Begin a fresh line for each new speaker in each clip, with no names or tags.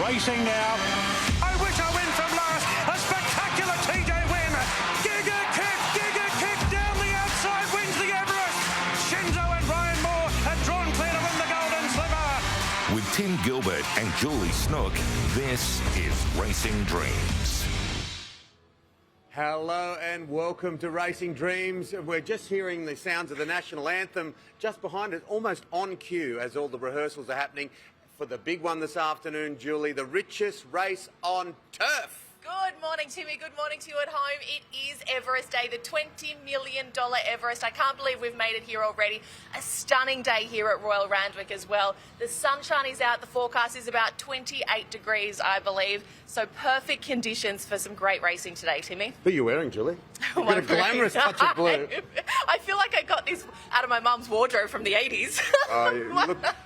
racing now. I wish I win from last. A spectacular TJ win. Giga kick down the outside, wins the Everest. Shinzo and Ryan Moore have drawn clear to win the Golden Slipper.
With Tim Gilbert and Julie Snook, this is Racing Dreams.
Hello and welcome to Racing Dreams. We're just hearing the sounds of the national anthem just behind us, almost on cue as all the rehearsals are happening for the big one this afternoon, Julie, the richest race on turf.
Good morning, Timmy. Good morning to you at home. It is Everest Day, the $20 million Everest. I can't believe we've made it here already. A stunning day here at Royal Randwick as well. The sunshine is out. The forecast is about 28 degrees, I believe. So perfect conditions for some great racing today, Timmy.
Who are you wearing, Julie? You've got a glamorous touch of blue.
I feel like I got this out of my mum's wardrobe from the 80s.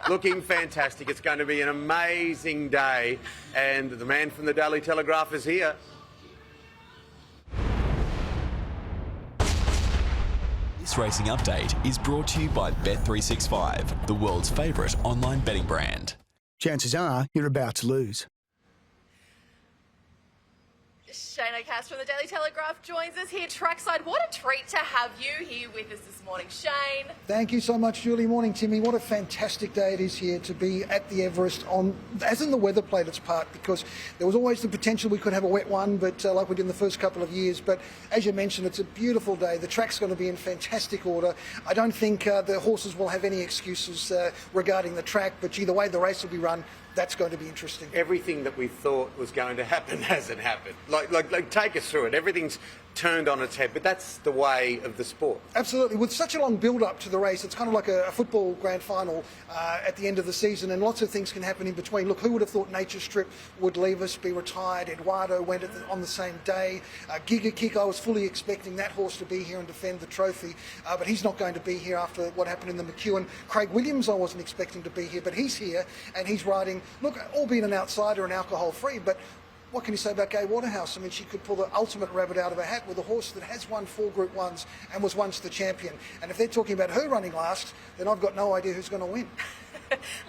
Looking fantastic. It's going to be an amazing day. And the man from the Daily Telegraph is here.
This racing update is brought to you by Bet365, the world's favourite online betting brand.
Chances are you're about to lose.
Shane O'Cass from the Daily Telegraph joins us here trackside. What a treat to have you here with us this morning, Shane.
Thank you so much, Julie. Morning, Timmy. What a fantastic day it is here to be at the Everest, as in the weather played its part, because there was always the potential we could have a wet one, but like we did in the first couple of years. But as you mentioned, it's a beautiful day. The track's going to be in fantastic order. I don't think the horses will have any excuses regarding the track, but gee, the way the race will be run, that's going to be interesting.
Everything that we thought was going to happen hasn't happened. Like take us through it. Everything's turned on its head, but that's the way of the sport.
Absolutely. With such a long build-up to the race, it's kind of like a football grand final at the end of the season, and lots of things can happen in between. Look, who would have thought Nature Strip would leave us, be retired? Eduardo went on the same day. Giga Kick, I was fully expecting that horse to be here and defend the trophy, but he's not going to be here after what happened in the McEwen. Craig Williams, I wasn't expecting to be here, but he's here, and he's riding, look, albeit an outsider and alcohol-free, but what can you say about Gay Waterhouse? I mean, she could pull the ultimate rabbit out of a hat with a horse that has won 4 Group 1s and was once the champion. And if they're talking about her running last, then I've got no idea who's going to win.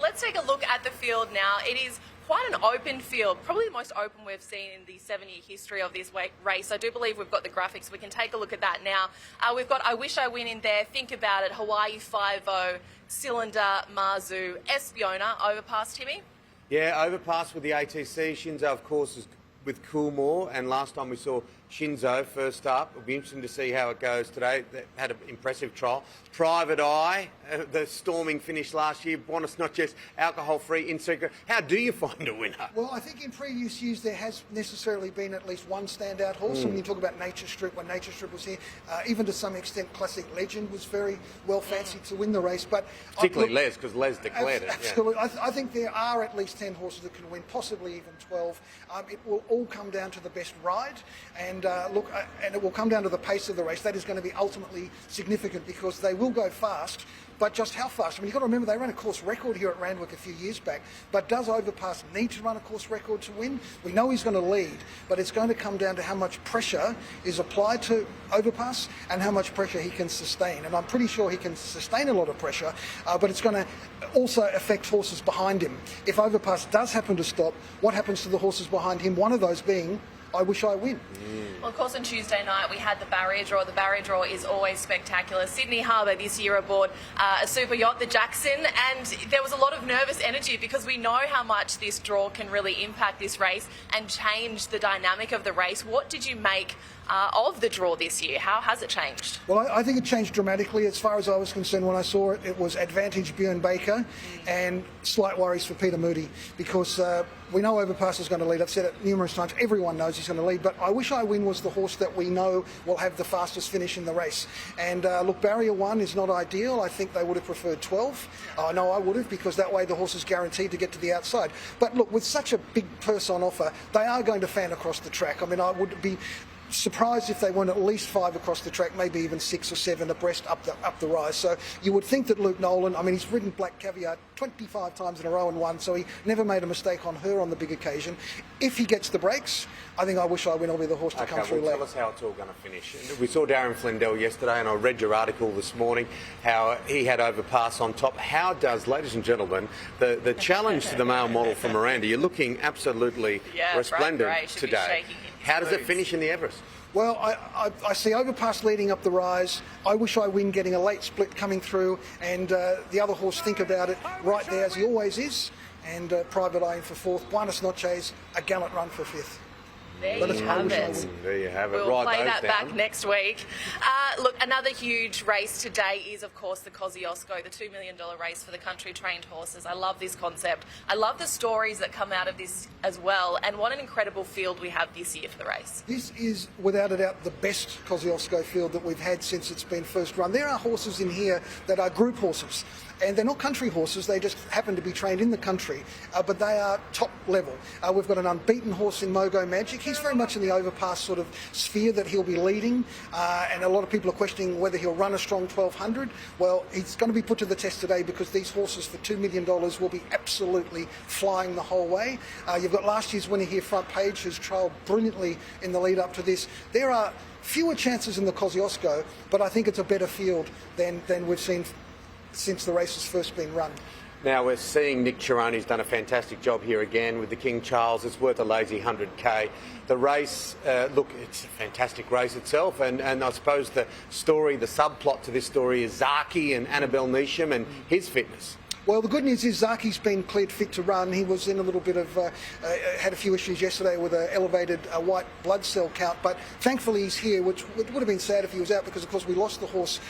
Let's take a look at the field now. It is quite an open field, probably the most open we've seen in the 7-year history of this race. I do believe we've got the graphics. We can take a look at that now. We've got I Wish I Win in there. Think about it. Hawaii 5-0, Cylinder, Marzu, Espiona, Overpass, Timmy.
Yeah, Overpass with the ATC. Shinzo, of course, is with Coolmore, and last time we saw Shinzo first up. It'll be interesting to see how it goes today. They had an impressive trial. Private Eye, the storming finish last year. Bonus not just alcohol-free in secret. How do you find a winner?
Well, I think in previous years there has necessarily been at least one standout horse. And when you talk about Nature Strip, when Nature Strip was here, even to some extent Classic Legend was very well fancied to win the race. But
particularly Les, because Les declared it.
Absolutely. Yeah. I think there are at least 10 horses that can win, possibly even 12. It will all come down to the best ride, and and it will come down to the pace of the race. That is going to be ultimately significant because they will go fast, but just how fast? I mean, you've got to remember they ran a course record here at Randwick a few years back, but does Overpass need to run a course record to win? We know he's going to lead, but it's going to come down to how much pressure is applied to Overpass and how much pressure he can sustain. And I'm pretty sure he can sustain a lot of pressure, but it's going to also affect horses behind him. If Overpass does happen to stop, what happens to the horses behind him? One of those being I Wish I Win.
Well, of course, on Tuesday night we had the barrier draw. The barrier draw is always spectacular. Sydney Harbour this year aboard a super yacht, the Jackson, and there was a lot of nervous energy because we know how much this draw can really impact this race and change the dynamic of the race. What did you make of the draw this year? How has it changed?
Well, I think it changed dramatically. As far as I was concerned when I saw it, it was advantage Björn Baker and slight worries for Peter Moody because we know Overpass is going to lead. I've said it numerous times. Everyone knows he's going to lead, but I Wish I Win was the horse that we know will have the fastest finish in the race. And look, barrier 1 is not ideal. I think they would have preferred 12. I know I would have, because that way the horse is guaranteed to get to the outside. But look, with such a big purse on offer, they are going to fan across the track. I mean, I would be surprised if they weren't at least 5 across the track, maybe even 6 or 7 abreast up the rise. So you would think that Luke Nolan, I mean, he's ridden Black Caviar 25 times in a row and won, so he never made a mistake on her on the big occasion. If he gets the breaks, I think I Wish I Win will be the horse to come through late.
Tell us how it's all going to finish. We saw Darren Flindell yesterday, and I read your article this morning, how he had Overpass on top. How does, ladies and gentlemen, the challenge to the male model from Miranda, you're looking absolutely resplendent today. How does it finish in the Everest?
Well, I see Overpass leading up the rise. I Wish I Win getting a late split coming through, and the other horse Think About It right there, as he always is, and Private Eye in for 4th. Buenos Noches, a gallant run for 5th.
There you have it.
There you have it.
We'll
Write
play
those
that
down.
back next week. Look, another huge race today is, of course, the Kosciuszko, the $2 million race for the country-trained horses. I love this concept. I love the stories that come out of this as well, and what an incredible field we have this year for the race.
This is, without a doubt, the best Kosciuszko field that we've had since it's been first run. There are horses in here that are group horses, and they're not country horses. They just happen to be trained in the country, but they are top level. We've got an unbeaten horse in Mogo Magic. He's very much in the Overpass sort of sphere that he'll be leading, and a lot of people are questioning whether he'll run a strong 1200. Well, he's going to be put to the test today because these horses for $2 million will be absolutely flying the whole way. You've got last year's winner here, Front Page, who's trialled brilliantly in the lead up to this. There are fewer chances in the Kosciuszko, but I think it's a better field than we've seen since the race has first been run.
Now we're seeing Nick Chironi's done a fantastic job here again with the King Charles. It's worth a lazy 100k. The race, look, it's a fantastic race itself, and I suppose the story, the subplot to this story is Zaki and Annabelle Neesham and his fitness.
Well, the good news is Zaki's been cleared fit to run. He was in a little bit of, had a few issues yesterday with an elevated white blood cell count, but thankfully he's here, which would have been sad if he was out because, of course, we lost the horse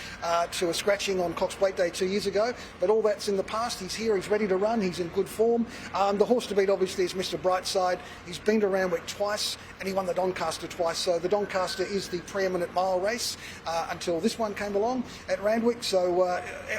to a scratching on Cox Plate Day 2 years ago, but all that's in the past. He's here, he's ready to run, he's in good form. The horse to beat, obviously, is Mr. Brightside. He's been to Randwick twice, and he won the Doncaster twice, so the Doncaster is the preeminent mile race until this one came along at Randwick, so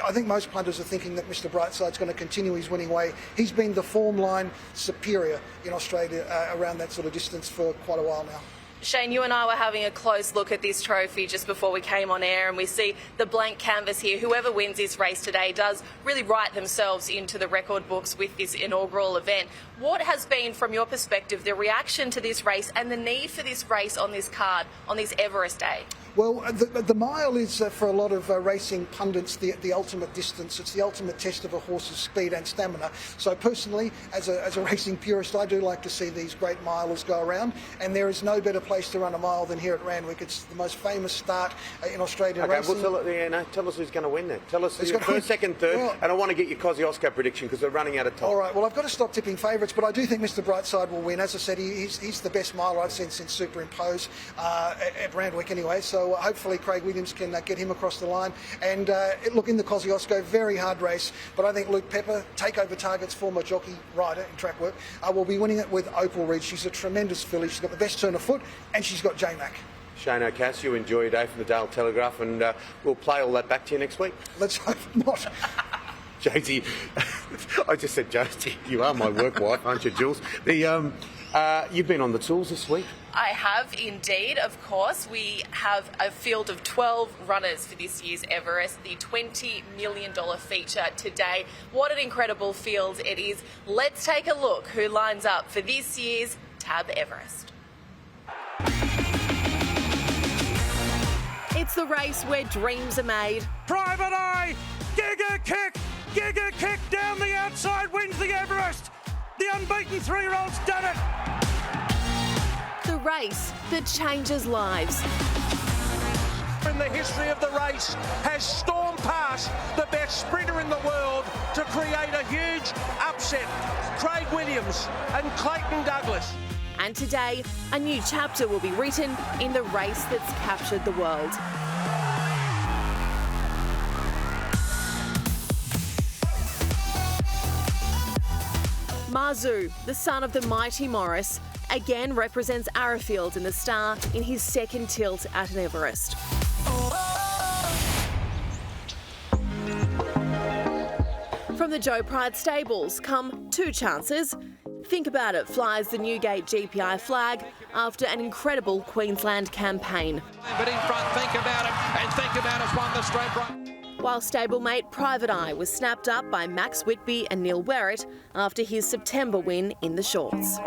I think most punters are thinking that Mr. Brightside going to continue his winning way. He's been the form line superior in Australia around that sort of distance for quite a while now.
Shane, you and I were having a close look at this trophy just before we came on air, and we see the blank canvas here. Whoever wins this race today does really write themselves into the record books with this inaugural event. What has been, from your perspective, the reaction to this race and the need for this race on this card, on this Everest day?
Well, the mile is, for a lot of racing pundits, the ultimate distance. It's the ultimate test of a horse's speed and stamina. So personally, as a racing purist, I do like to see these great milers go around, and there is no better place to run a mile than here at Randwick. It's the most famous start in Australian racing.
Well, tell us who's going to win then. Tell us your first, second, third, and I want to get your Kosciuszko prediction because we're running out of time.
All right, well, I've got to stop tipping favourites, but I do think Mr. Brightside will win. As I said, he's the best miler I've seen since Superimpose at Randwick anyway, so hopefully Craig Williams can get him across the line. And look, in the Kosciuszko, very hard race, but I think Luke Pepper, Takeover Target's former jockey rider in track work, will be winning it with Opal Reed. She's a tremendous filly. She's got the best turn of foot, and she's got J-Mac.
Shane O'Cassidy, enjoy your day from the Dale Telegraph, and we'll play all that back to you next week.
Let's hope not.
Josie, I just said Josie, you are my work wife, aren't you, Jules? You've been on the tools this week.
I have indeed, of course. We have a field of 12 runners for this year's Everest, the $20 million feature today. What an incredible field it is. Let's take a look who lines up for this year's Tab Everest. It's the race where dreams are made.
Private Eye, Giga Kick down the outside, wins the Everest. The unbeaten 3-year-old's done it.
The race that changes lives.
In the history of the race has stormed past the best sprinter in the world to create a huge upset. Craig Williams and Clayton Douglas.
And today, a new chapter will be written in the race that's captured the world. Marzu, the son of the mighty Morris, again represents Arrowfield in the Star in his second tilt at an Everest. From the Joe Pride stables come two chances. Think About It flies the Newgate GPI flag after an incredible Queensland campaign.
But in front, Think About It, and Think About It's won the straight run.
While stablemate Private Eye was snapped up by Max Whitby and Neil Werrett after his September win in the shorts.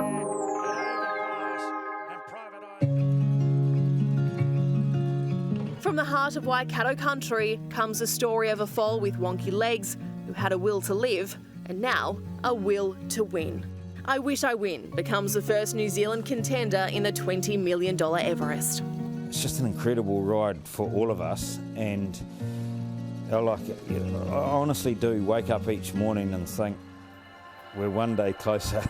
From the heart of Waikato country comes the story of a foal with wonky legs who had a will to live and now a will to win. I Wish I Win becomes the first New Zealand contender in the $20 million Everest.
It's just an incredible ride for all of us, and I honestly do wake up each morning and think we're one day closer.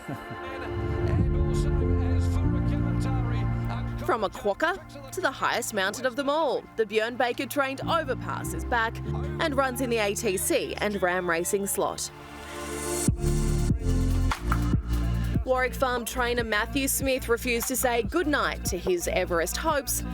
From a quokka to the highest mountain of them all, the Björn Baker trained overpass is back and runs in the ATC and Ram Racing slot. Warwick Farm trainer Matthew Smith refused to say goodnight to his Everest hopes.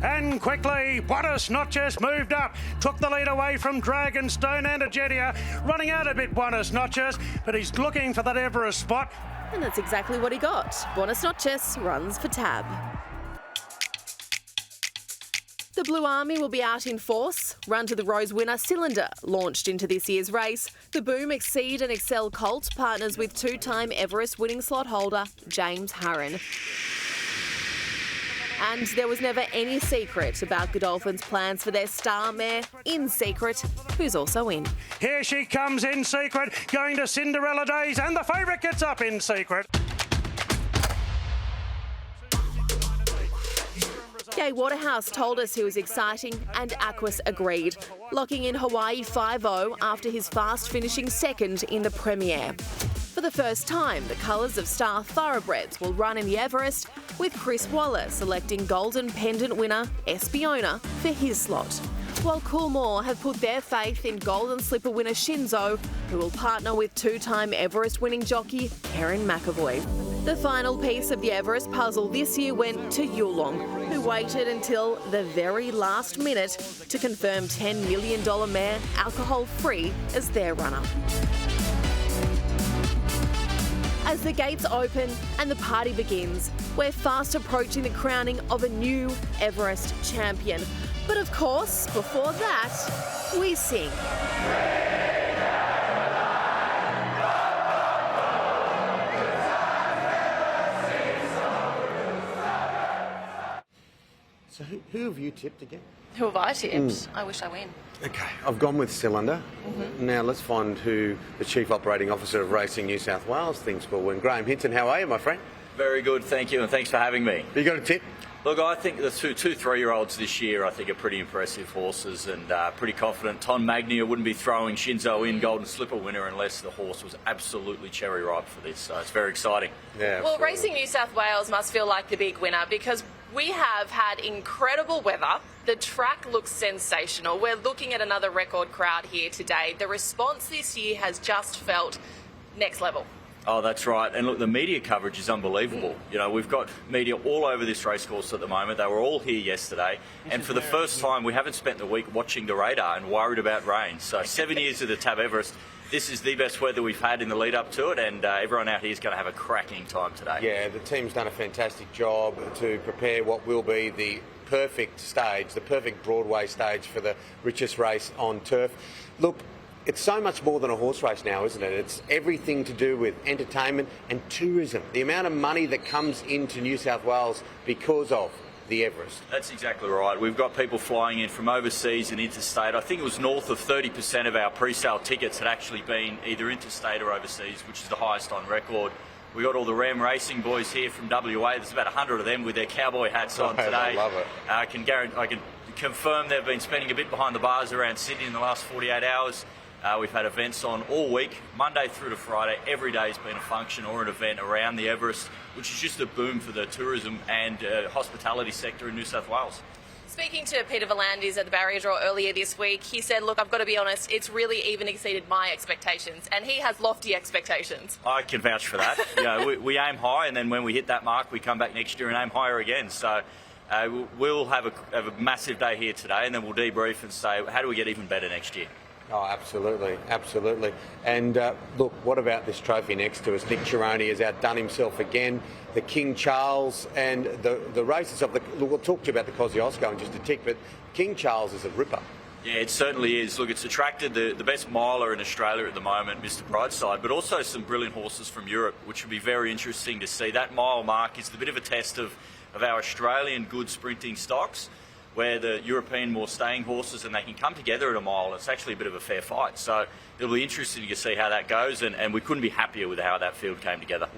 And quickly, Buenos Noches moved up, took the lead away from Dragonstone and Agedia, running out a bit Buenos Noches, but he's looking for that Everest spot.
And that's exactly what he got. Buenos Noches runs for tab. The Blue Army will be out in force. Run to the Rose winner Cylinder launched into this year's race. The Boom, Exceed and Excel Colt partners with two-time Everest winning slot holder James Harron. And there was never any secret about Godolphin's plans for their star mare, In Secret, who's also in.
Here she comes, In Secret, going to Cinderella Days, and the favourite gets up, In Secret.
Gay Waterhouse told us he was exciting and Aquas agreed, locking in Hawaii 5-0 after his fast finishing second in the premiere. For the first time, the colours of Star Thoroughbreds will run in the Everest, with Chris Waller selecting Golden Pendant winner Espiona for his slot, while Coolmore have put their faith in Golden Slipper winner Shinzo, who will partner with two-time Everest winning jockey Karen McAvoy. The final piece of the Everest puzzle this year went to Yulong, who waited until the very last minute to confirm $10 million mare alcohol-free as their runner. As the gates open and the party begins, we're fast approaching the crowning of a new Everest champion. But of course, before that, we sing.
So who have you tipped again?
Who have I tipped? I Wish I Win.
Okay, I've gone with Cylinder. Now let's find who the Chief Operating Officer of Racing New South Wales thinks will win. Graham Hinton, how are you, my friend?
Very good, thank you, and thanks for having me.
You got a tip?
Look, I think the two 3-year-olds this year, I think, are pretty impressive horses and pretty confident. Ton Magnia wouldn't be throwing Shinzo in Golden Slipper winner unless the horse was absolutely cherry ripe for this, so it's very exciting.
Yeah.
Well, Racing New South Wales must feel like the big winner because we have had incredible weather. The track looks sensational. We're looking at another record crowd here today. The response this year has just felt next level.
Oh, that's right. And look, the media coverage is unbelievable. You know, we've got media all over this racecourse at the moment. They were all here yesterday. And for the first time, we haven't spent the week watching the radar and worried about rain. So 7 years of the Tab Everest, this is the best weather we've had in the lead up to it. And everyone out here is going to have a cracking time today.
Yeah, the team's done a fantastic job to prepare what will be the perfect stage, the perfect Broadway stage for the richest race on turf. Look, it's so much more than a horse race now, isn't it? It's everything to do with entertainment and tourism. The amount of money that comes into New South Wales because of the Everest.
That's exactly right. We've got people flying in from overseas and interstate. I think it was north of 30% of our pre-sale tickets had actually been either interstate or overseas, which is the highest on record. We got all the Ram Racing boys here from WA. There's about 100 of them with their cowboy hats on today.
I love it.
I can confirm they've been spending a bit behind the bars around Sydney in the last 48 hours. We've had events on all week, Monday through to Friday. Every day has been a function or an event around the Everest, which is just a boom for the tourism and hospitality sector in New South Wales.
Speaking to Peter V'landys at the barrier draw earlier this week, he said, look, I've got to be honest, it's really even exceeded my expectations, and he has lofty expectations.
I can vouch for that. You know, we aim high, and then when we hit that mark, we come back next year and aim higher again. So we'll have a massive day here today, and then we'll debrief and say, how do we get even better next year?
Oh, absolutely, absolutely. And look, what about this trophy next to us? Nick Chironi has outdone himself again. The King Charles and the races of the... Look, we'll talk to you about the Kosciuszko in just a tick, but King Charles is a ripper.
Yeah, it certainly is. Look, it's attracted the best miler in Australia at the moment, Mr. Brightside, but also some brilliant horses from Europe, which would be very interesting to see. That mile mark is a bit of a test of our Australian good sprinting stocks, where the European more staying horses, and they can come together at a mile. It's actually a bit of a fair fight. So it'll be interesting to see how that goes, and we couldn't be happier with how that field came together.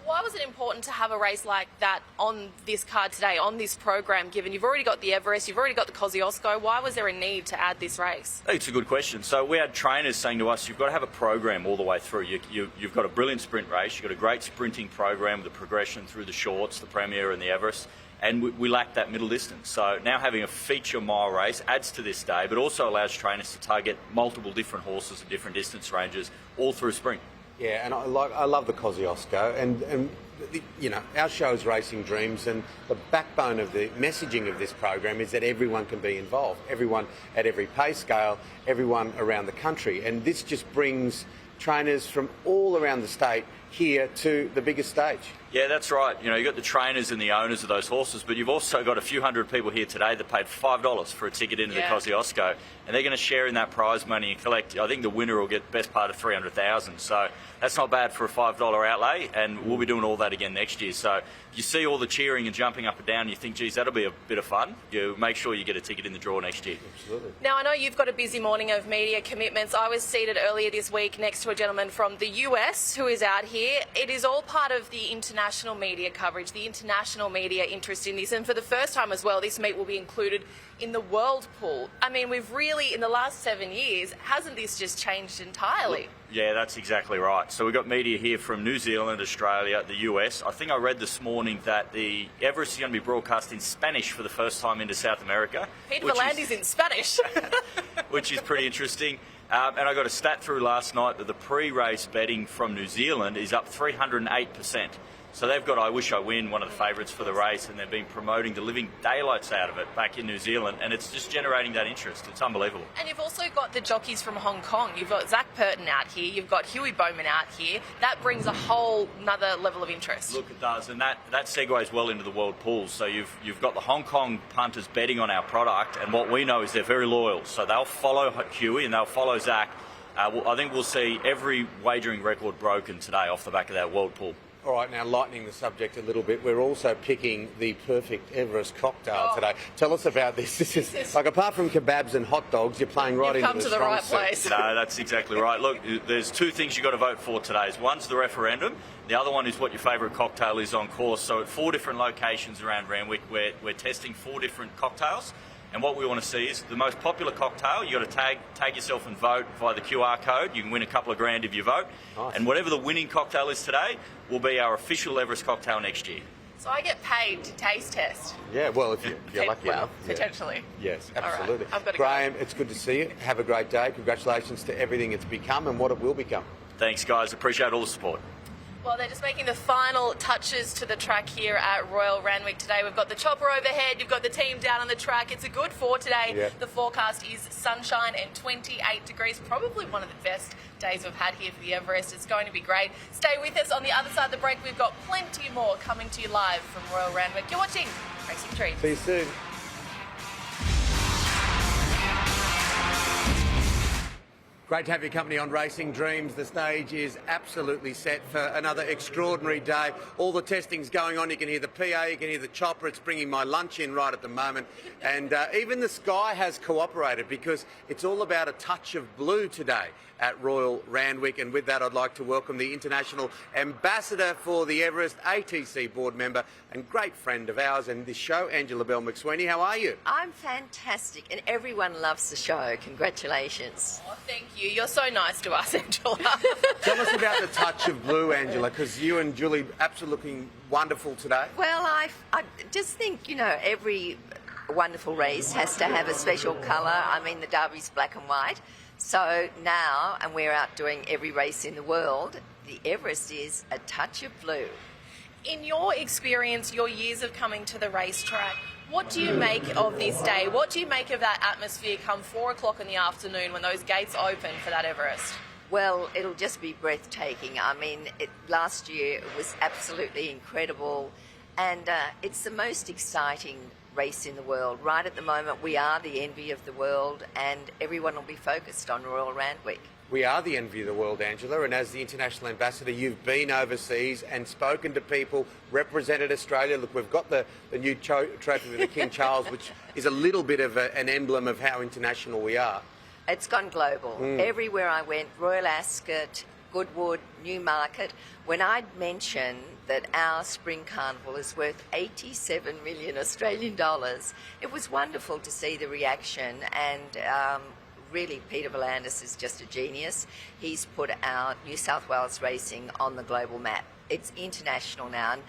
Why was it important to have a race like that on this card today, on this program, given you've already got the Everest, you've already got the Kosciuszko? Why was there a need to add this race?
I think it's a good question. So we had trainers saying to us, you've got to have a program all the way through. You've got a brilliant sprint race, you've got a great sprinting program with the progression through the shorts, the Premier and the Everest, and we lack that middle distance. So now having a feature mile race adds to this day, but also allows trainers to target multiple different horses at different distance ranges all through sprint.
Yeah, and I love the Kosciuszko, and you know, our show's Racing Dreams, and the backbone of the messaging of this program is that everyone can be involved, everyone at every pay scale, everyone around the country, and this just brings trainers from all around the state here to the biggest stage.
Yeah, that's right. You know, you've got the trainers and the owners of those horses, but you've also got a few hundred people here today that paid $5 for a ticket into the Kosciuszko, and they're going to share in that prize money and collect. I think the winner will get best part of $300,000. So that's not bad for a $5 outlay, and we'll be doing all that again next year. So you see all the cheering and jumping up and down, and you think, geez, that'll be a bit of fun. You make sure you get a ticket in the draw next year.
Absolutely.
Now, I know you've got a busy morning of media commitments. I was seated earlier this week next to a gentleman from the US who is out here. It is all part of the international media coverage, the international media interest in this. And for the first time as well, this meet will be included in the world pool. I mean, we've really, in the last 7 years, hasn't this just changed entirely?
Yeah, that's exactly right. So we've got media here from New Zealand, Australia, the US. I think I read this morning that the Everest is going to be broadcast in Spanish for the first time into South America.
Peter Volandi's in Spanish.
Which is pretty interesting. And I got a stat through last night that the pre-race betting from New Zealand is up 308%. So they've got I Wish I Win, one of the favourites for the race, and they've been promoting the living daylights out of it back in New Zealand, and it's just generating that interest. It's unbelievable.
And you've also got the jockeys from Hong Kong. You've got Zach Purton out here, you've got Huey Bowman out here. That brings a whole nother level of interest.
Look, it does, and that segues well into the world pools. So you've got the Hong Kong punters betting on our product, and what we know is they're very loyal. So they'll follow Huey and they'll follow Zach. I think we'll see every wagering record broken today off the back of that world pool.
All right, now lightening the subject a little bit, we're also picking the perfect Everest cocktail today. Tell us about this. This is like, apart from kebabs and hot dogs, you're playing right into the
come to the right
suit.
place.
No, that's exactly right. Look, there's two things you've got to vote for today. One's the referendum. The other one is what your favourite cocktail is on course. So at 4 different locations around Randwick, we're testing 4 different cocktails. And what we want to see is the most popular cocktail. You've got to tag yourself and vote via the QR code. You can win a couple of grand if you vote.
Nice.
And whatever the winning cocktail is today will be our official Everest cocktail next year.
So I get paid to taste test.
Yeah, well, if you're lucky enough.
Potentially.
Yes,
All right,
absolutely.
I've got to
Graham, it's good to see you. Have a great day. Congratulations to everything it's become and what it will become.
Thanks, guys. Appreciate all the support.
Well, they're just making the final touches to the track here at Royal Randwick today. We've got the chopper overhead, you've got the team down on the track. It's a good 4 today.
Yeah.
The forecast is sunshine and 28 degrees. Probably one of the best days we've had here for the Everest. It's going to be great. Stay with us. On the other side of the break, we've got plenty more coming to you live from Royal Randwick. You're watching Racing Dreams.
See you soon. Great to have your company on Racing Dreams. The stage is absolutely set for another extraordinary day. All the testing's going on. You can hear the PA, you can hear the chopper. It's bringing my lunch in right at the moment. And even the sky has cooperated because it's all about a touch of blue today at Royal Randwick. And with that, I'd like to welcome the International Ambassador for the Everest, ATC board member and great friend of ours and this show, Angela Bell McSweeney. How are you?
I'm fantastic, and everyone loves the show. Congratulations.
Oh, thank you. You're so nice to us, Angela.
Tell us about the touch of blue, Angela, because you and Julie absolutely looking wonderful today.
Well, I just think, you know, every wonderful race has to have a special colour. I mean, the Derby's black and white. So now, and we're out doing every race in the world, the Everest is a touch of blue.
In your experience, your years of coming to the racetrack, What do you make of this day? What do you make of that atmosphere come 4 o'clock in the afternoon when those gates open for that Everest?
Well, it'll just be breathtaking. I mean, last year it was absolutely incredible, and it's the most exciting race in the world. Right at the moment, we are the envy of the world, and everyone will be focused on Royal Randwick.
We are the envy of the world, Angela, and as the international ambassador, you've been overseas and spoken to people, represented Australia. Look, we've got the new trophy with the King Charles, which is a little bit of an emblem of how international we are.
It's gone global. Everywhere I went, Royal Ascot, Goodwood, Newmarket, when I'd mention that our spring carnival is worth 87 million Australian dollars, it was wonderful to see the reaction, and really Peter V'landys is just a genius. He's put our New South Wales racing on the global map. It's international now, and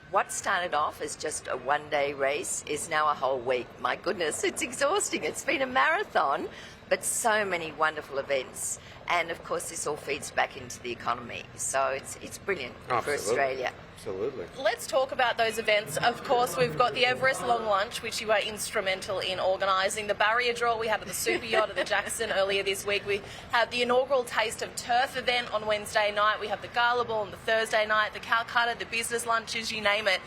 what started off as just a one-day race is now a whole week. My goodness, it's exhausting. It's been a marathon, but so many wonderful events. And of course, this all feeds back into the economy. So it's brilliant for Australia.
Absolutely.
Let's talk about those events. Of course, we've got the Everest Long Lunch, which you were instrumental in organising. The barrier draw we had at the Super Yacht at the Jackson earlier this week. We had the inaugural Taste of Turf event on Wednesday night. We have the Gala Ball on the Thursday night, the Calcutta, the business lunches, you name it.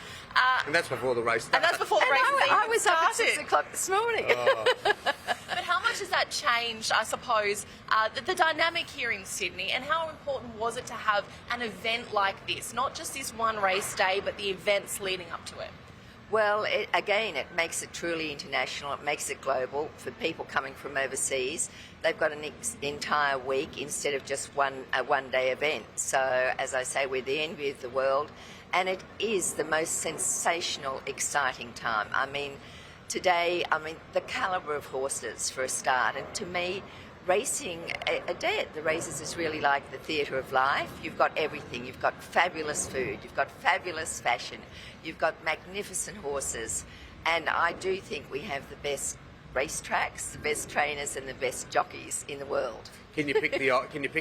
And that's before the race started.
And that's before the race started.
I was up at 6 o'clock this morning.
But how much has that changed, I suppose, the dynamic here in Sydney, and how important was it to have an event like this? Not just this one race day, but the events leading up to it.
Well, it makes it truly international. It makes it global for people coming from overseas. They've got an entire week instead of just a one-day event. So, as I say, we're the envy of the world, and it is the most sensational, exciting time. I mean, today, the calibre of horses for a start, and to me, racing, a day at the races is really like the theatre of life. You've got everything. You've got fabulous food, you've got fabulous fashion, you've got magnificent horses, and I do think we have the best racetracks, the best trainers and the best jockeys in the world.
Can you pick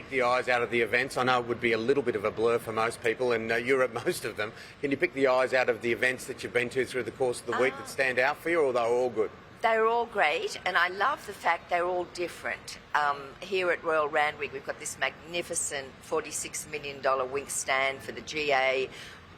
the eyes out of the events? I know it would be a little bit of a blur for most people, and you're at most of them. Can you pick the eyes out of the events that you've been to through the course of the week that stand out for you, or they're all good?
They're all great, and I love the fact they're all different. Here at Royal Randwick, we've got this magnificent $46 million wink stand for the GA,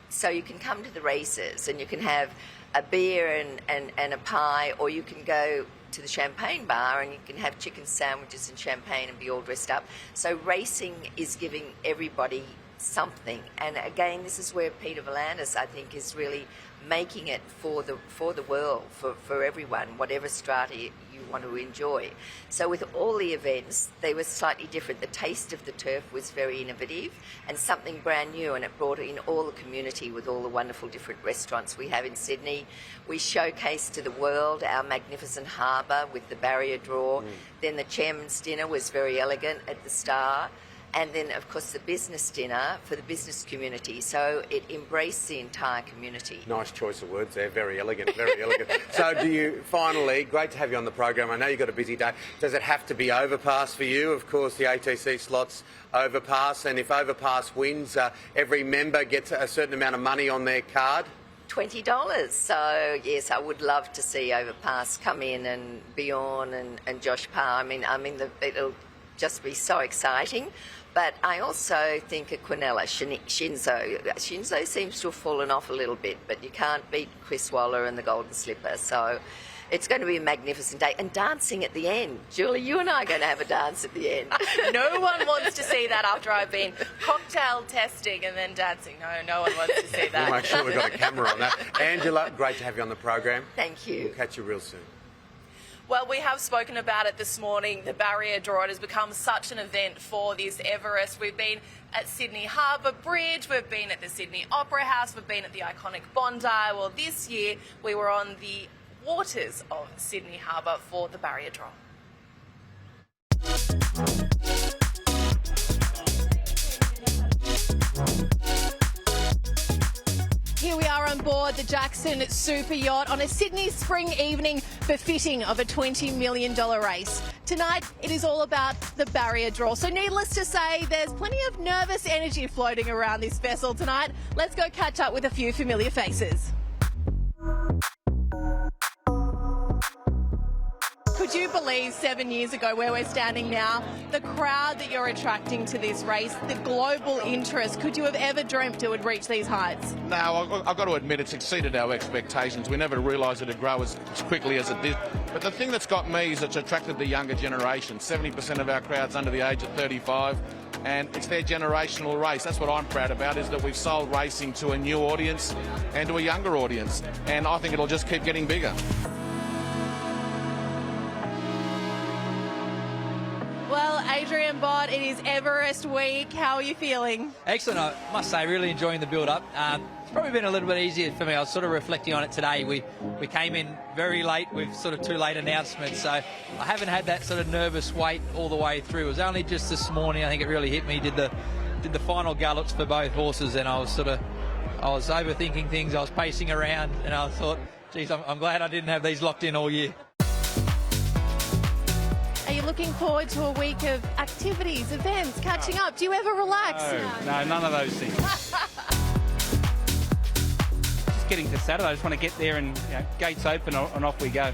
so you can come to the races and you can have a beer and a pie, or you can go to the champagne bar and you can have chicken sandwiches and champagne and be all dressed up. So racing is giving everybody something, and again, this is where Peter V'landys, I think, is really making it for the world, for everyone, whatever strata you want to enjoy. So with all the events, they were slightly different. The Taste of the Turf was very innovative and something brand new, and it brought in all the community with all the wonderful different restaurants we have in Sydney. We showcased to the world our magnificent harbour with the barrier draw. Then the chairman's dinner was very elegant at the Star. And then, of course, the business dinner for the business community. So it embraced the entire community.
Nice choice of words there. Very elegant, very elegant. So do you, finally, great to have you on the program. I know you've got a busy day. Does it have to be Overpass for you? Of course, the ATC slots Overpass. And if Overpass wins, every member gets a certain amount of money on their card.
$20. So, yes, I would love to see Overpass come in, and Bjorn and Josh Parr. It'll just be so exciting. But I also think at Quinella, Shinzo seems to have fallen off a little bit, but you can't beat Chris Waller and the Golden Slipper. So it's going to be a magnificent day. And dancing at the end. Julie, you and I are going to have a dance at the end.
No one wants to see that after I've been cocktail testing and then dancing. No one wants to see that.
We'll make sure we've got a camera on that. Angela, great to have you on the program.
Thank you.
We'll catch you real soon.
Well, we have spoken about it this morning. The barrier draw, it has become such an event for this Everest. We've been at Sydney Harbour Bridge, we've been at the Sydney Opera House, we've been at the iconic Bondi. Well, this year we were on the waters of Sydney Harbour for the barrier draw. Here we are on board the Jackson Super Yacht on a Sydney spring evening befitting of a $20 million race. Tonight, it is all about the barrier draw. So needless to say, there's plenty of nervous energy floating around this vessel tonight. Let's go catch up with a few familiar faces. you believe 7 years ago, where we're standing now, the crowd that you're attracting to this race, the global interest, could you have ever dreamt it would reach these heights?
No, I've got to admit it's exceeded our expectations. We never realised it'd grow as quickly as it did. But the thing that's got me is it's attracted the younger generation. 70% of our crowd's under the age of 35, and it's their generational race. That's what I'm proud about, is that we've sold racing to a new audience and to a younger audience, and I think it'll just keep getting bigger.
Well, Adrian Bott, it is Everest week. How are you feeling?
Excellent. I must say, really enjoying the build-up. It's probably been a little bit easier for me. I was sort of reflecting on it today. We came in very late with sort of 2 late announcements, so I haven't had that sort of nervous wait all the way through. It was only just this morning, I think it really hit me, did the final gallops for both horses, and I was overthinking things. I was pacing around, and I thought, geez, I'm glad I didn't have these locked in all year.
Are you looking forward to a week of activities, events, catching up? Do you ever relax?
No, none of those things. Just getting to Saturday, I just want to get there and gates open and off we go.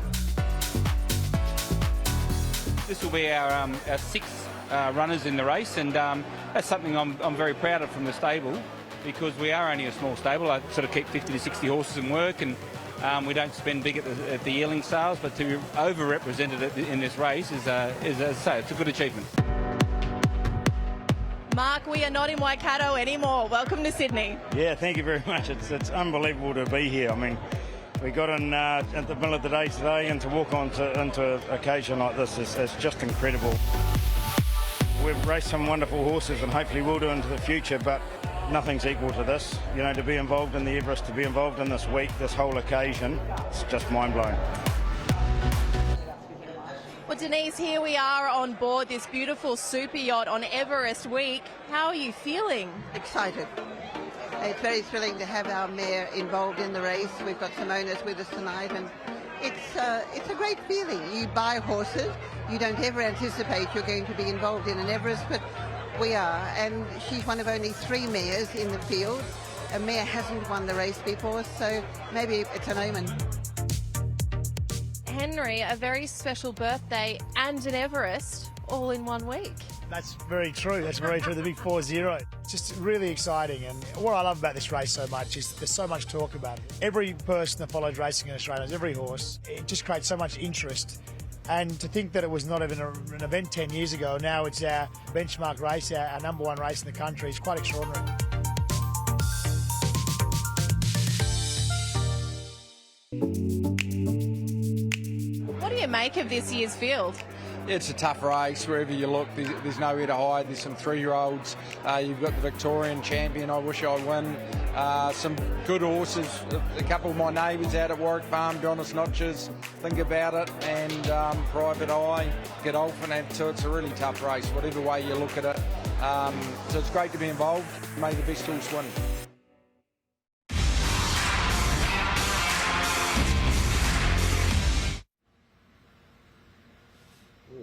This will be our 6th runners in the race, and that's something I'm very proud of from the stable, because we are only a small stable. I sort of keep 50 to 60 horses in work, and we don't spend big at the yearling sales, but to be overrepresented in this race is, as I say, it's a good achievement.
Mark, we are not in Waikato anymore. Welcome to Sydney.
Yeah, thank you very much. It's unbelievable to be here. I mean, we got in at the middle of the day today, and to walk into an occasion like this is just incredible. We've raced some wonderful horses, and hopefully we'll do into the future, but nothing's equal to this. You know, to be involved in the Everest, to be involved in this week, this whole occasion, it's just mind-blowing.
Well, Denise, here we are on board this beautiful super yacht on Everest week. How are you feeling?
Excited. It's very thrilling to have our mare involved in the race. We've got some owners with us tonight, and it's a great feeling. You buy horses, you don't ever anticipate you're going to be involved in an Everest, but we are, and she's one of only 3 mares in the field. A mare hasn't won the race before, so maybe it's an omen.
Henry, a very special birthday and an Everest all in 1 week.
That's very true. That's very true. The big 4-0. It's just really exciting. And what I love about this race so much is there's so much talk about it. Every person that follows racing in Australia, every horse, it just creates so much interest. And to think that it was not even an event 10 years ago, now it's our benchmark race, our number 1 race in the country, is quite extraordinary.
What do you make of this year's field?
It's a tough race wherever you look. There's nowhere to hide. There's some 3-year-olds. You've got the Victorian champion, I wish I'd win. Some good horses. A couple of my neighbours out at Warwick Farm, Donis Notches, think about it, and Private Eye, Godolphin. So it's a really tough race, whatever way you look at it. So it's great to be involved. May the best horse win.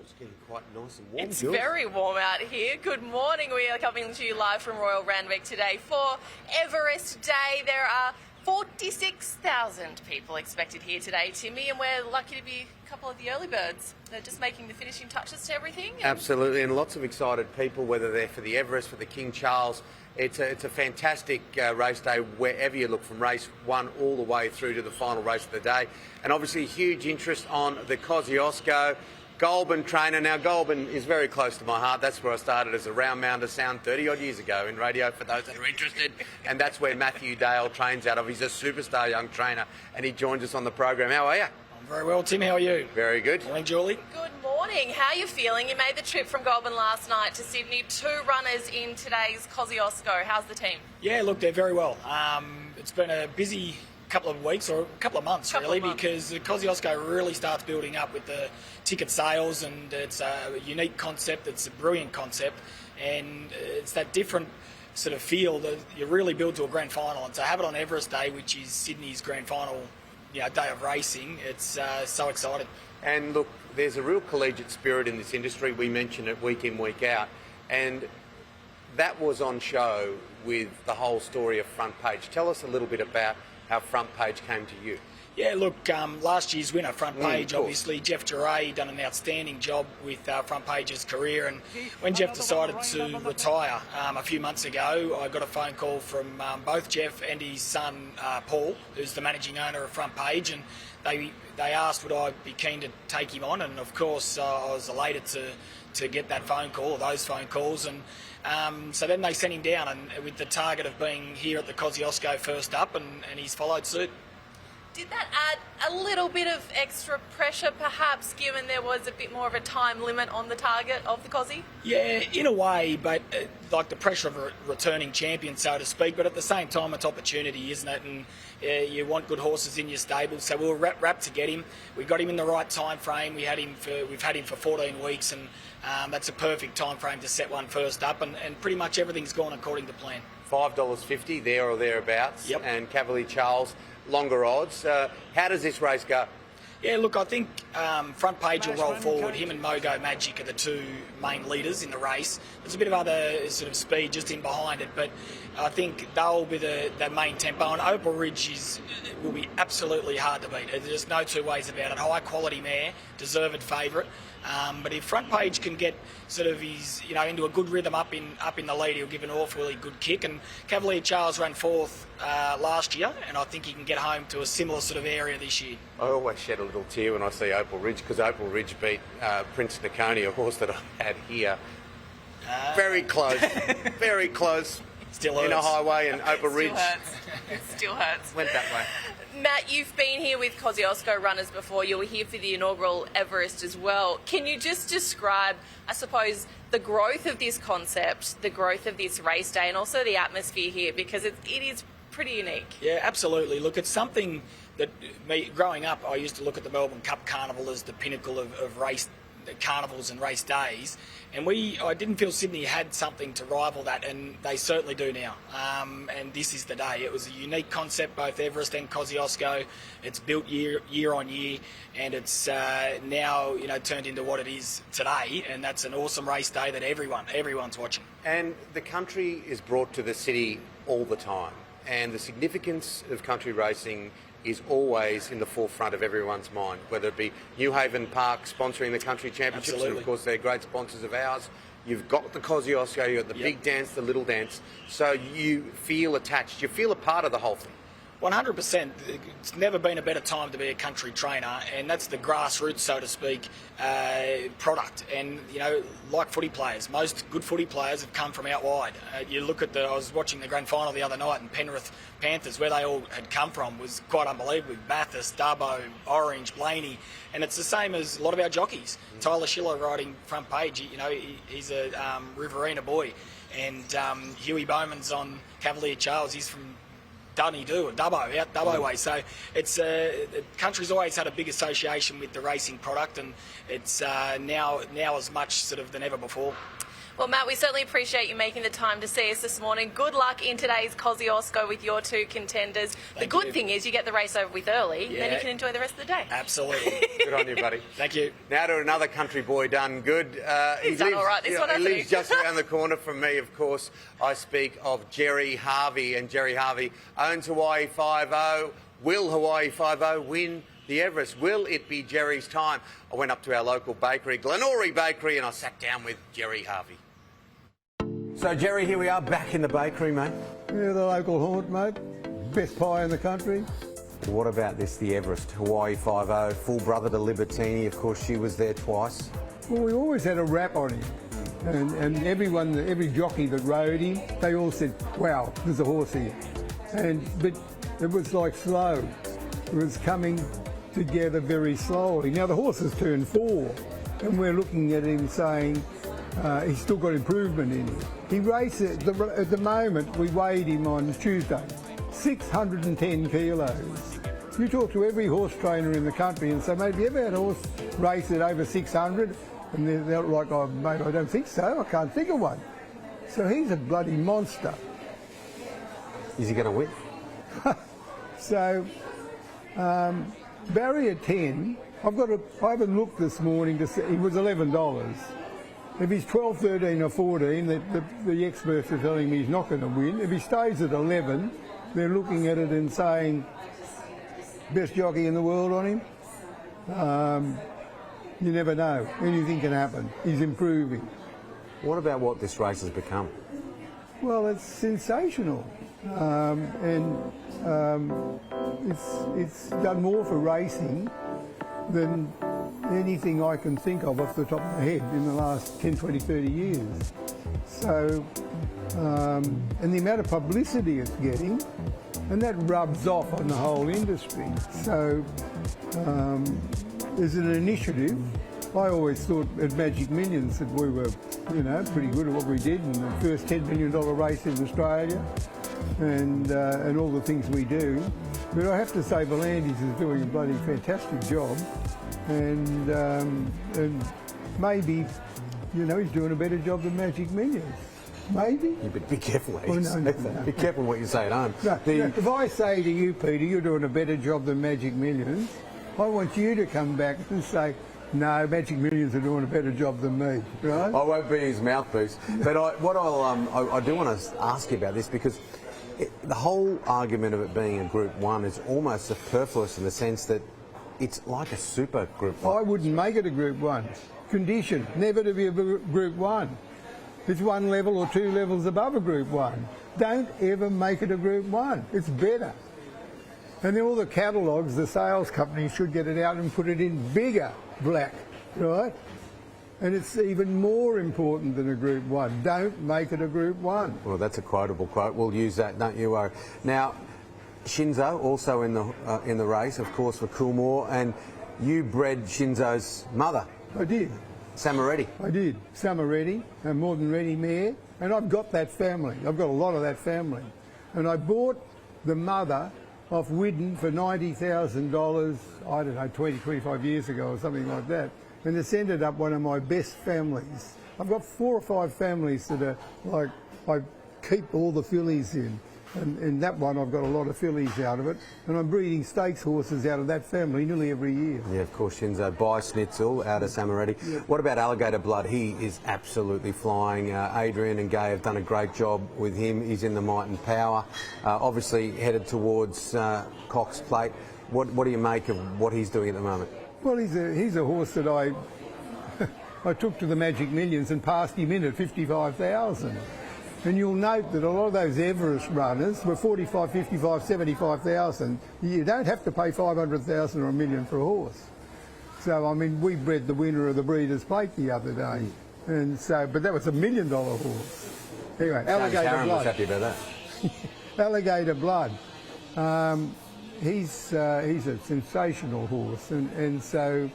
It's getting quite nice and warm.
It's very warm out here. Good morning. We are coming to you live from Royal Randwick today for Everest Day. There are 46,000 people expected here today, Timmy, and we're lucky to be a couple of the early birds. They're just making the finishing touches to everything.
Absolutely, and lots of excited people, whether they're for the Everest, for the King Charles. It's a fantastic race day wherever you look, from race 1 all the way through to the final race of the day. And obviously huge interest on the Kosciuszko Goulburn trainer. Now, Goulburn is very close to my heart. That's where I started as a round mounder sound 30-odd years ago in radio, for those that are interested. And that's where Matthew Dale trains out of. He's a superstar young trainer, and he joins us on the program. How are you?
I'm very well, Tim. How are you?
Very good.
Morning, Julie.
Good morning. How are you feeling? You made the trip from Goulburn last night to Sydney. 2 runners in today's Kosciuszko. How's the team?
Yeah, look, they're very well. It's been a busy couple of weeks, or a couple of months, because the Kosciuszko really starts building up with the ticket sales, and it's a unique concept. It's a brilliant concept, and it's that different sort of feel that you really build to a grand final. And to have it on Everest Day, which is Sydney's grand final, day of racing, it's so exciting.
And look, there's a real collegiate spirit in this industry. We mention it week in, week out, and that was on show with the whole story of Front Page. Tell us a little bit about how Front Page came to you.
Yeah, look, last year's winner, Front Page, obviously, Jeff Gerry done an outstanding job with Front Page's career, and when Jeff decided to retire a few months ago, I got a phone call from both Jeff and his son, Paul, who's the managing owner of Front Page, and they asked would I be keen to take him on, and of course I was elated to get that phone call, or those phone calls, and so then they sent him down, and with the target of being here at the Kosciuszko first up, and he's followed suit.
Did that add a little bit of extra pressure, perhaps, given there was a bit more of a time limit on the target of the Cosy?
Yeah, in a way, but like the pressure of a returning champion, so to speak. But at the same time, it's opportunity, isn't it? And you want good horses in your stable. So we were wrapped to get him. We got him in the right time frame. We've had him for 14 weeks, and that's a perfect time frame to set one first up. And pretty much everything's gone according to plan.
$5.50 there or thereabouts.
Yep.
And Cavalier Charles, longer odds. How does this race go?
Yeah, look, I think Front Page will roll forward. Him and Mogo Magic are the two main leaders in the race. There's a bit of other sort of speed just in behind it, but I think they'll be the main tempo. And Opal Ridge will be absolutely hard to beat. There's no two ways about it. High quality mare, deserved favourite. But if Front Page can get sort of his, into a good rhythm up in the lead, he'll give an awfully good kick. And Cavalier Charles ran fourth last year, and I think he can get home to a similar sort of area this year.
I always shed a little tear when I see Opal Ridge, because Opal Ridge beat Prince Nakoni, a horse that I had here. Very close, very close.
Still hurts.
In a highway, and Opal Ridge.
It still hurts.
Went that way.
Matt, you've been here with Kosciuszko runners before. You were here for the inaugural Everest as well. Can you just describe, I suppose, the growth of this concept, the growth of this race day, and also the atmosphere here, because it is pretty unique?
Yeah, absolutely. Look, it's something that growing up, I used to look at the Melbourne Cup Carnival as the pinnacle of race carnivals and race days, and I didn't feel Sydney had something to rival that, and they certainly do now. And this is the day. It was a unique concept, both Everest and Kosciuszko. It's built year on year, and it's now turned into what it is today, and that's an awesome race day that everyone's watching.
And the country is brought to the city all the time, and the significance of country racing is always in the forefront of everyone's mind, whether it be New Haven Park sponsoring the country championships,
Absolutely.
and of course they're great sponsors of ours. You've got the Kosciuszko, you've got the big dance, the little dance, so you feel attached, you feel a part of the whole thing.
100%. It's never been a better time to be a country trainer, and that's the grassroots, so to speak, product. And, like footy players, most good footy players have come from out wide. You look at I was watching the grand final the other night, and Penrith Panthers, where they all had come from, was quite unbelievable. Bathurst, Dubbo, Orange, Blaney, and it's the same as a lot of our jockeys. Tyler Schiller riding Front Page, he's a Riverina boy, and Huey Bowman's on Cavalier Charles, he's from Dubbo, out Dubbo way. So it's the country's always had a big association with the racing product, and it's now as much sort of than ever before.
Well, Matt, we certainly appreciate you making the time to see us this morning. Good luck in today's Kosciuszko with your two contenders. The good thing is you get the race over with early, then you can enjoy the rest of the day.
Absolutely.
Good on you, buddy.
Thank you.
Now to another country boy done good.
He's done all right this one, hasn't
he lives just around the corner from me, of course. I speak of Gerry Harvey, and Gerry Harvey owns Hawaii 5-0. Will Hawaii 5-0 win the Everest? Will it be Gerry's time? I went up to our local bakery, Glenorrey Bakery, and I sat down with Gerry Harvey. So, Gerry, here we are back in the bakery, mate.
Yeah, the local haunt, mate. Best pie in the country.
What about this, the Everest, Hawaii 5-0, full brother to Libertini? Of course, she was there twice.
Well, we always had a rap on him. And every jockey that rode him, they all said, wow, there's a horse here. But it was like slow. It was coming together very slowly. Now, the horse has turned 4, and we're looking at him saying, he's still got improvement in him. He races, at the moment, we weighed him on Tuesday, 610 kilos. You talk to every horse trainer in the country and say, mate, have you ever had a horse race at over 600? And they're like, oh, mate, I don't think so. I can't think of one. So he's a bloody monster.
Is he going to win?
So, barrier 10, I haven't looked this morning to see, it was $11. If he's 12, 13 or 14, the experts are telling me he's not going to win. If he stays at 11, they're looking at it and saying best jockey in the world on him. You never know. Anything can happen. He's improving.
What about what this race has become?
Well, it's sensational. It's done more for racing than anything I can think of off the top of my head in the last 10, 20, 30 years. So, and the amount of publicity it's getting, and that rubs off on the whole industry. So, as an initiative, I always thought at Magic Millions that we were, you know, pretty good at what we did, and the first $10 million race in Australia, and all the things we do. But I have to say, Volandis is doing a bloody fantastic job, and maybe, you know, he's doing a better job than Magic Millions. Maybe.
Yeah, but be careful,
Oh, no.
Be careful what you say at home.
No, if I say to you, Peter, you're doing a better job than Magic Millions, I want you to come back and say, no, Magic Millions are doing a better job than me, right?
I won't be his mouthpiece. But I do want to ask you about this, because the whole argument of it being a Group 1 is almost superfluous in the sense that it's like a super Group 1.
I wouldn't make it a Group 1. Condition, never to be a Group 1. It's one level or two levels above a Group 1. Don't ever make it a Group 1. It's better. And then all the catalogues, the sales companies should get it out and put it in bigger black, right? And it's even more important than a Group 1. Don't make it a Group 1.
Well, that's a quotable quote. We'll use that, don't you worry. Now, Shinzo also in the race, of course, for Coolmore, and you bred Shinzo's mother.
I did.
Samaretti.
I did. Samaretti, a more than ready mare, and I've got that family. I've got a lot of that family. And I bought the mother off Widden for $90,000, I don't know, 20, 25 years ago or something like that. And it's ended up one of my best families. I've got 4 or 5 families that are like, I keep all the fillies in. And in that one, I've got a lot of fillies out of it. And I'm breeding stakes horses out of that family nearly every year.
Yeah, of course, Shinzo by Schnitzel out of Samaretti.
Yeah.
What about Alligator Blood? He is absolutely flying. Adrian and Gay have done a great job with him. He's in the Might and Power. Obviously headed towards Cox Plate. What do you make of what he's doing at the moment?
Well, he's a horse that I took to the Magic Millions and passed him in at 55,000. And you'll note that a lot of those Everest runners were 45, 55, 75,000. You don't have to pay 500,000 or $1 million for a horse. So, I mean, we bred the winner of the Breeders' Plate the other day. And so, but that was $1 million horse. Anyway, Alligator
Karen
Blood.
was happy about that.
Alligator Blood. He's a sensational horse. And so,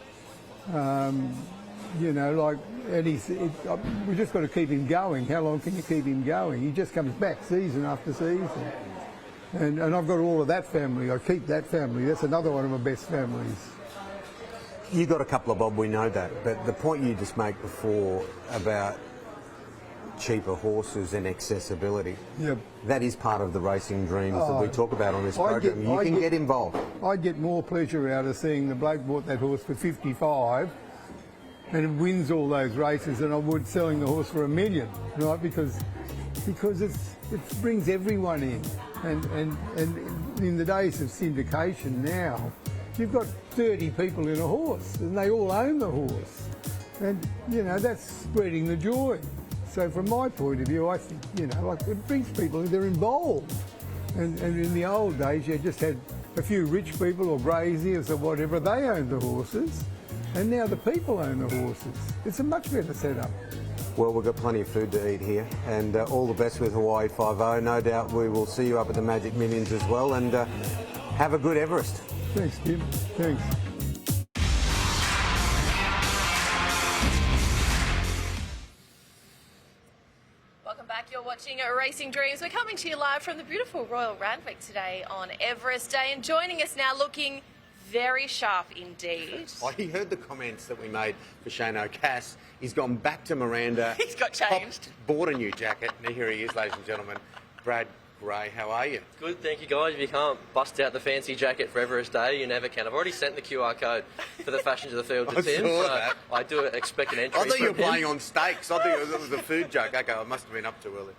you know, like, and we just got to keep him going. How long can you keep him going? He just comes back season after season. And I've got all of that family. I keep that family. That's another one of my best families.
You got a couple of bob, we know that. But the point you just made before about cheaper horses and accessibility,
yep,
that is part of the racing dreams that we talk about on this program. You can get involved.
I'd get more pleasure out of seeing the bloke bought that horse for 55 and it wins all those races than I would selling the horse for $1 million, right? Because it brings everyone in, and in the days of syndication now, you've got 30 people in a horse, and they all own the horse, and you know that's spreading the joy. So from my point of view, I think, you know, like it brings people in, they're involved, and in the old days you just had a few rich people or graziers or whatever, they owned the horses. And now the people own the horses. It's a much better setup.
Well, we've got plenty of food to eat here, and all the best with Hawaii 5-0. No doubt we will see you up at the Magic Millions as well, and have a good Everest.
Thanks, Jim. Thanks.
Welcome back. You're watching Racing Dreams. We're coming to you live from the beautiful Royal Randwick today on Everest Day, and joining us now looking very sharp indeed.
I heard the comments that we made for Shane O'Cass. He's gone back to Miranda.
He's got changed.
Bought a new jacket. And here he is, ladies and gentlemen. Brad Gray, how are you?
Good, thank you guys. If you can't bust out the fancy jacket for Everest Day, you never can. I've already sent the QR code for the Fashions of the Field to Tim, so
that.
I do expect an entry.
I thought you were
from him.
playing on stakes. I thought it was a food joke. Okay, I must have been up too early.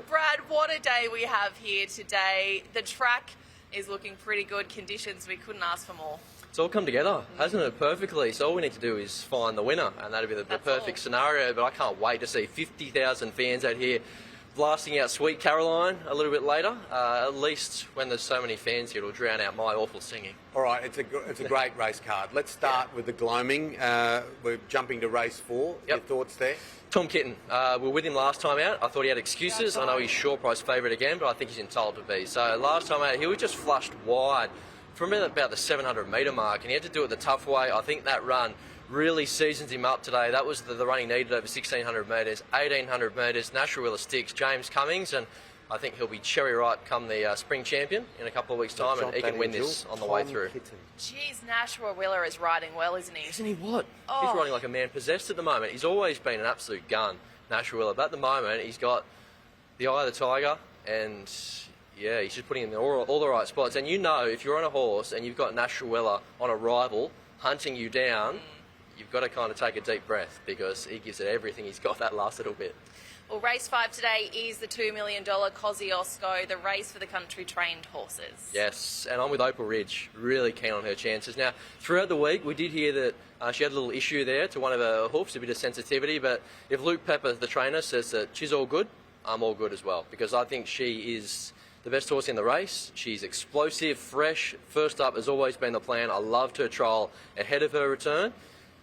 Brad, what a day we have here today. The track is looking pretty good. Conditions, we couldn't ask for more.
It's all come together, hasn't it, perfectly? So all we need to do is find the winner, and that'll be the perfect scenario. But I can't wait to see 50,000 fans out here blasting out Sweet Caroline a little bit later. At least when there's so many fans here, it'll drown out my awful singing.
All right, it's a great race card. Let's start with the gloaming. We're jumping to race 4. Your thoughts there?
Tom Kitten, we were with him last time out. I thought he had excuses. I know he's short price favourite again, but I think he's entitled to be. So last time out, he was just flushed wide from about the 700 metre mark, and he had to do it the tough way. I think that run really seasons him up today. That was the run he needed over 1,600 metres, 1,800 metres, Natural Willa sticks, James Cummings, and I think he'll be cherry ripe come the spring champion in a couple of weeks' time, and he can win this on the way through.
Jeez, Natural Willa is riding well, isn't he?
Isn't he what?
Oh.
He's riding like a man possessed at the moment. He's always been an absolute gun, Natural Willa, but at the moment he's got the eye of the tiger, and yeah, he's just putting him in all the right spots. And you know, if you're on a horse and you've got Natural Willa on a rival hunting you down, you've got to kind of take a deep breath, because he gives it everything he's got that last little bit.
Well, race 5 today is the $2 million Kosciuszko, the race for the country-trained horses.
Yes, and I'm with Opal Ridge, really keen on her chances. Now, throughout the week, we did hear that she had a little issue there to one of her hoofs, a bit of sensitivity, but if Luke Pepper, the trainer, says that she's all good, I'm all good as well, because I think she is the best horse in the race. She's explosive, fresh. First up has always been the plan. I loved her trial ahead of her return.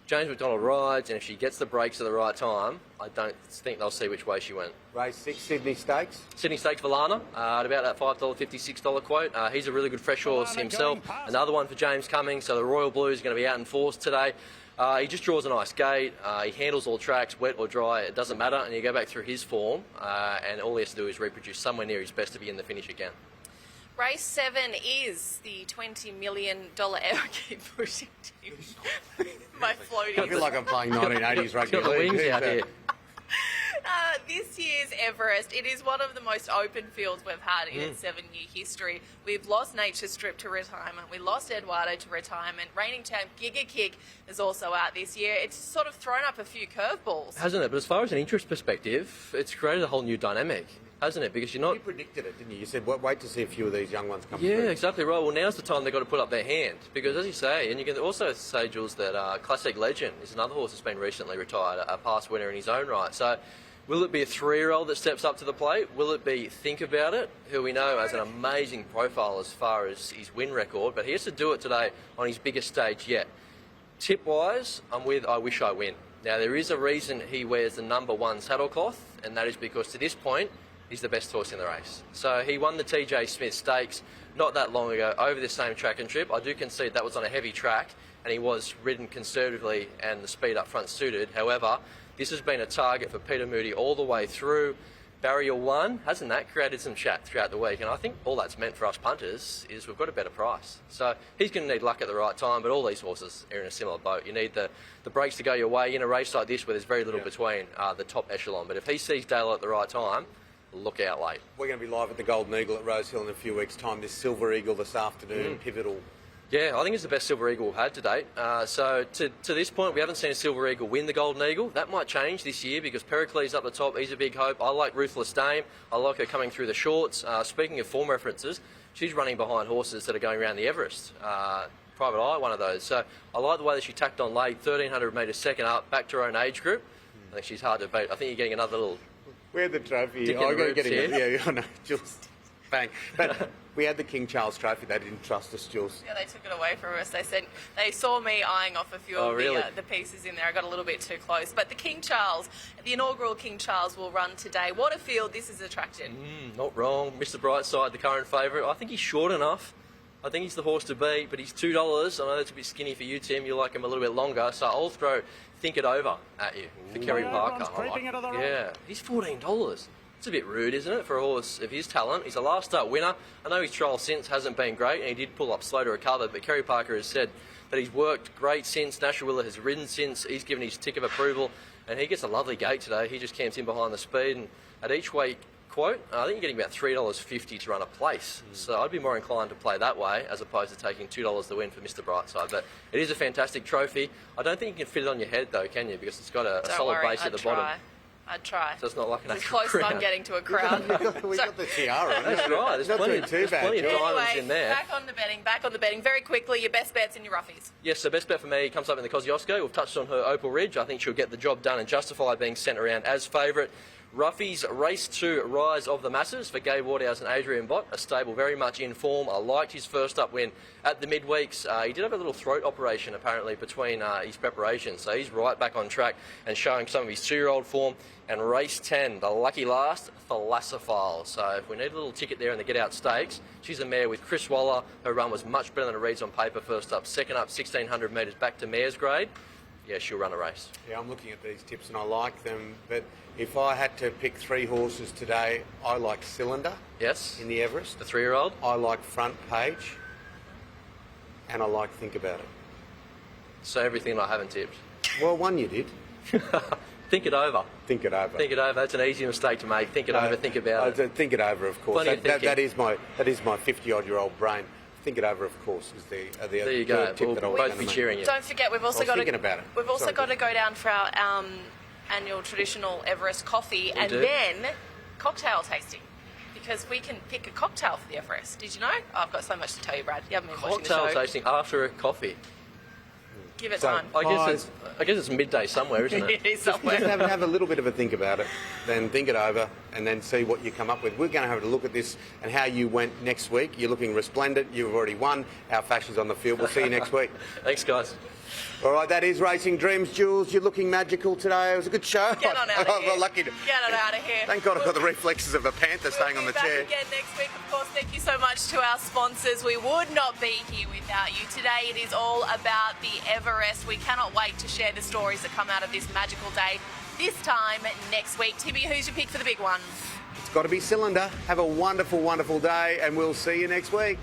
James McDonald rides, and if she gets the breaks at the right time, I don't think they'll see which way she went.
Race 6, Sydney Stakes.
Sydney Stakes Valana, at about that $5.50, $6 quote. He's a really good fresh horse himself. Another one for James Cummings, so the Royal Blues are going to be out in force today. He just draws a nice gate. He handles all tracks, wet or dry, it doesn't matter. And you go back through his form, and all he has to do is reproduce somewhere near his best to be in the finish again.
Race 7 is the $20 million. I keep pushing to my floaties.
I feel like I'm playing 1980s rugby
Got the
league.
wings out here.
This year's Everest, it is one of the most open fields we've had in its 7-year history. We've lost Nature Strip to retirement. We lost Eduardo to retirement. Reigning champ Giga Kick is also out this year. It's sort of thrown up a few curveballs.
Hasn't it? But as far as an interest perspective, it's created a whole new dynamic, hasn't it? Because you're not...
You predicted it, didn't you? You said, wait to see a few of these young ones come
Yeah,
through.
exactly right. Well, now's the time they've got to put up their hand. Because, as you say, and you can also say, Jules, that Classic Legend is another horse that's been recently retired, a past winner in his own right. So, will it be a 3-year-old that steps up to the plate? Will it be Think About It, who we know has an amazing profile as far as his win record, but he has to do it today on his biggest stage yet. Tip-wise, I'm with I Wish I Win. Now, there is a reason he wears the number 1 saddlecloth, and that is because to this point, he's the best horse in the race. So he won the TJ Smith Stakes not that long ago over this same track and trip. I do concede that was on a heavy track, and he was ridden conservatively and the speed up front suited. However, this has been a target for Peter Moody all the way through. Barrier 1, hasn't that created some chat throughout the week? And I think all that's meant for us punters is we've got a better price. So he's going to need luck at the right time, but all these horses are in a similar boat. You need the breaks to go your way in a race like this where there's very little between the top echelon. But if he sees Dale at the right time, look out late.
We're going to be live at the Golden Eagle at Rosehill in a few weeks' time. This Silver Eagle this afternoon, pivotal. Yeah,
I think it's the best Silver Eagle we've had to date. So to this point, we haven't seen a Silver Eagle win the Golden Eagle. That might change this year because Pericles up the top, he's a big hope. I like Ruthless Dame. I like her coming through the shorts. Speaking of form references, she's running behind horses that are going around the Everest. Private Eye, one of those. So I like the way that she tacked on late, 1,300 metres second up, back to her own age group. I think she's hard to beat. I think you're getting another little...
We had the trophy.
I'm going to
get it. Yeah, I know. Jules, bang. But we had the King Charles Trophy. They didn't trust us, Jules.
Yeah, they took it away from us. They said they saw me eyeing off a few of the pieces in there. I got a little bit too close. But the King Charles, the inaugural King Charles, will run today. What a field this has attracted.
Not wrong. Mr. Brightside, the current favourite. I think he's short enough. I think he's the horse to beat, but he's $2. I know that's a bit skinny for you, Tim. You like him a little bit longer, so I'll throw Think It Over at you for Kerry Parker. Yeah, he's $14. It's a bit rude, isn't it, for a horse of his talent? He's a last start winner. I know his trial since hasn't been great, and he did pull up slow to recover, but Kerry Parker has said that he's worked great since. Natural Willa has ridden since. He's given his tick of approval, and he gets a lovely gate today. He just camps in behind the speed, and at each weight quote, I think you're getting about $3.50 to run a place. So I'd be more inclined to play that way as opposed to taking $2 to win for Mr. Brightside. But it is a fantastic trophy. I don't think you can fit it on your head, though, can you? Because it's got a solid base at the bottom.
I'd try.
So it's not like an
It's as
actual
close as I'm
crown.
getting to a crown.
We got the tiara on.
That's right. There's plenty of diamonds in there.
Back on the betting. Very quickly, your best bets and your roughies.
Yes, the best bet for me comes up in the Kosciuszko. We've touched on her Opal Ridge. I think she'll get the job done and justify being sent around as favourite. Roughies, Race 2, Rise of the Masses for Gabe Waterhouse and Adrian Bott. A stable very much in form. I liked his first up win at the midweeks. He did have a little throat operation apparently between his preparations, so he's right back on track and showing some of his 2-year-old form. And Race 10, the lucky last, Thalassophile. So if we need a little ticket there in the Get Out Stakes, she's a mare with Chris Waller. Her run was much better than it reads on paper first up. Second up, 1,600 metres back to mare's grade. Yeah, she'll run a race.
Yeah, I'm looking at these tips and I like them, but if I had to pick 3 horses today, I like Cylinder.
Yes.
In the Everest.
The 3-year-old.
I like Front Page. And I like Think About It.
So everything I haven't tipped.
Well, one you did.
Think it over.
Think it over.
Think it over. That's an easy mistake to make. Think it over. Think about it.
Think it over, of course.
Plenty of thinking.
That is my 50-odd-year-old brain. Think it over, of course, is the
there you go.
tip
We'll
that I was
both
going
be
to
cheering
make.
you.
Don't forget, we've also
I was
got
thinking about it.
We've also
Sorry.
got to go down for our annual traditional Everest coffee and
do.
then cocktail tasting. Because we can pick a cocktail for the Everest. Did you know? Oh, I've got so much to tell you, Brad. You haven't been watching the show.
Cocktail tasting after a coffee.
Give it
So,
time.
I guess it's midday somewhere, isn't it?
It is somewhere.
Just have a little bit of a think about it, then think it over, and then see what you come up with. We're going to have a look at this and how you went next week. You're looking resplendent. You've already won. Our fashion's on the field. We'll see you next week.
Thanks, guys.
All right, that is Racing Dreams. Jules, you're looking magical today. It was a good show.
Get on out of here.
Well, lucky to...
Get on out of here.
Thank God I've got the reflexes of a panther staying on the chair.
We'll be back again next week, of course. Thank you so much to our sponsors. We would not be here without you. Today it is all about the Everest. We cannot wait to share the stories that come out of this magical day. This time next week. Tibby, who's your pick for the big one?
It's got to be Cylinder. Have a wonderful, wonderful day, and we'll see you next week.